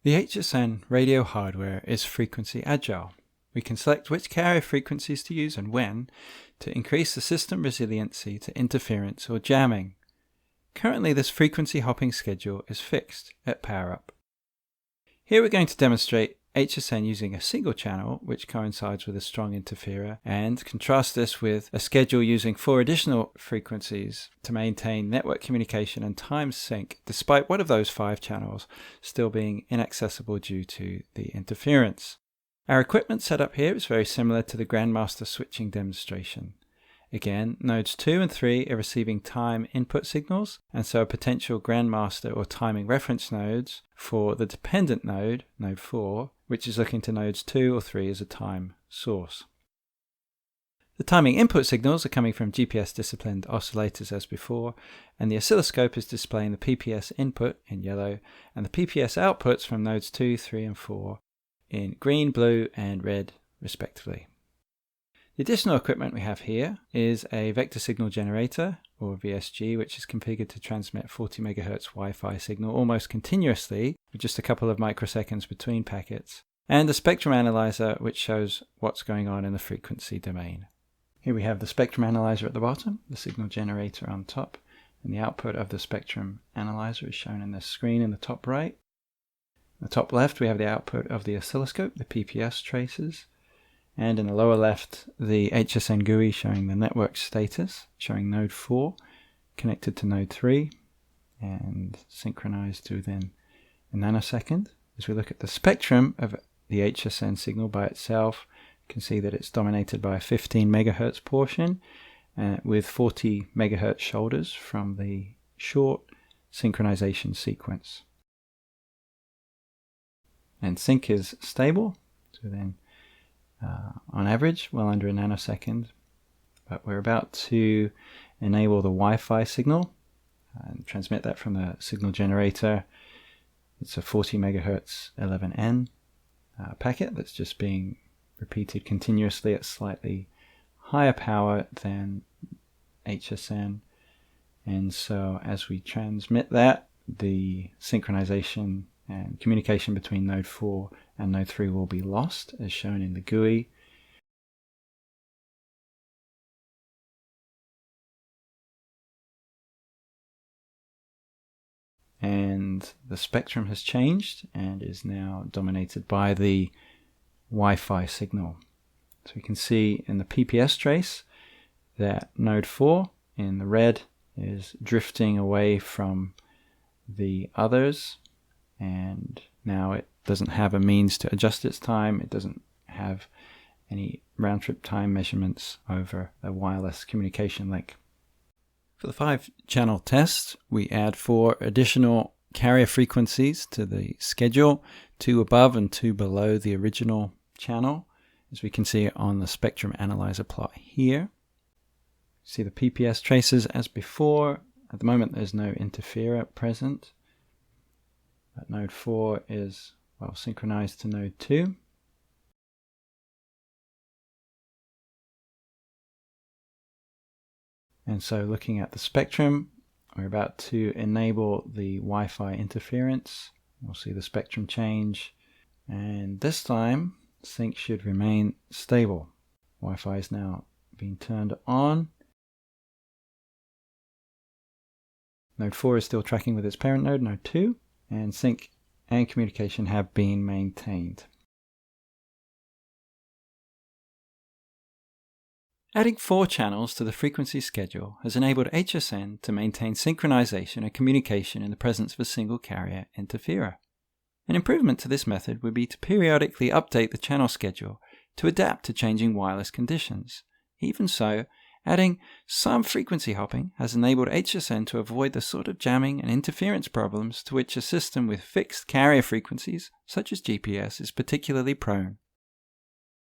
The HSN radio hardware is frequency agile. We can select which carrier frequencies to use and when to increase the system resiliency to interference or jamming. Currently, this frequency hopping schedule is fixed at power up. Here we're going to demonstrate HSN using a single channel which coincides with a strong interferer, and contrast this with a schedule using 4 additional frequencies to maintain network communication and time sync despite one of those 5 channels still being inaccessible due to the interference. Our equipment setup here is very similar to the Grandmaster switching demonstration. Again, nodes 2 and 3 are receiving time input signals, and so potential Grandmaster or timing reference nodes for the dependent node, node 4, which is looking to nodes 2 or 3 as a time source. The timing input signals are coming from GPS disciplined oscillators as before, and the oscilloscope is displaying the PPS input in yellow and the PPS outputs from nodes 2, 3 and 4 in green, blue and red respectively. The additional equipment we have here is a vector signal generator, or VSG, which is configured to transmit 40 MHz Wi-Fi signal almost continuously with just a couple of microseconds between packets, and a spectrum analyzer which shows what's going on in the frequency domain. Here we have the spectrum analyzer at the bottom, the signal generator on top, and the output of the spectrum analyzer is shown in this screen in the top right. In the top left we have the output of the oscilloscope, the PPS traces, and in the lower left the HSN GUI showing the network status, showing node 4 connected to node 3 and synchronized to within a nanosecond. As we look at the spectrum of the HSN signal by itself, you can see that it's dominated by a 15 MHz portion with 40 MHz shoulders from the short synchronization sequence. And sync is stable, so then on average well under a nanosecond, but we're about to enable the Wi-Fi signal and transmit that from the signal generator. It's a 40 MHz 11N packet that's just being repeated continuously at slightly higher power than HSN, and so as we transmit that, the synchronization and communication between node 4 and node 3 will be lost, as shown in the GUI. And the spectrum has changed and is now dominated by the Wi-Fi signal. So we can see in the PPS trace that node 4 in the red is drifting away from the others, and now it doesn't have a means to adjust its time. It doesn't have any round-trip time measurements over a wireless communication link. For the 5-channel test, we add 4 additional carrier frequencies to the schedule, 2 above and 2 below the original channel, as we can see on the spectrum analyzer plot here. See the PPS traces as before. At the moment there's no interferer present, but node 4 is well synchronized to node 2. And so looking at the spectrum, we're about to enable the Wi-Fi interference. We'll see the spectrum change, and this time sync should remain stable. Wi-Fi is now being turned on. Node 4 is still tracking with its parent node, node 2, and sync and communication have been maintained. Adding 4 channels to the frequency schedule has enabled HSN to maintain synchronization and communication in the presence of a single carrier interferer. An improvement to this method would be to periodically update the channel schedule to adapt to changing wireless conditions. Even so, adding some frequency hopping has enabled HSN to avoid the sort of jamming and interference problems to which a system with fixed carrier frequencies, such as GPS, is particularly prone.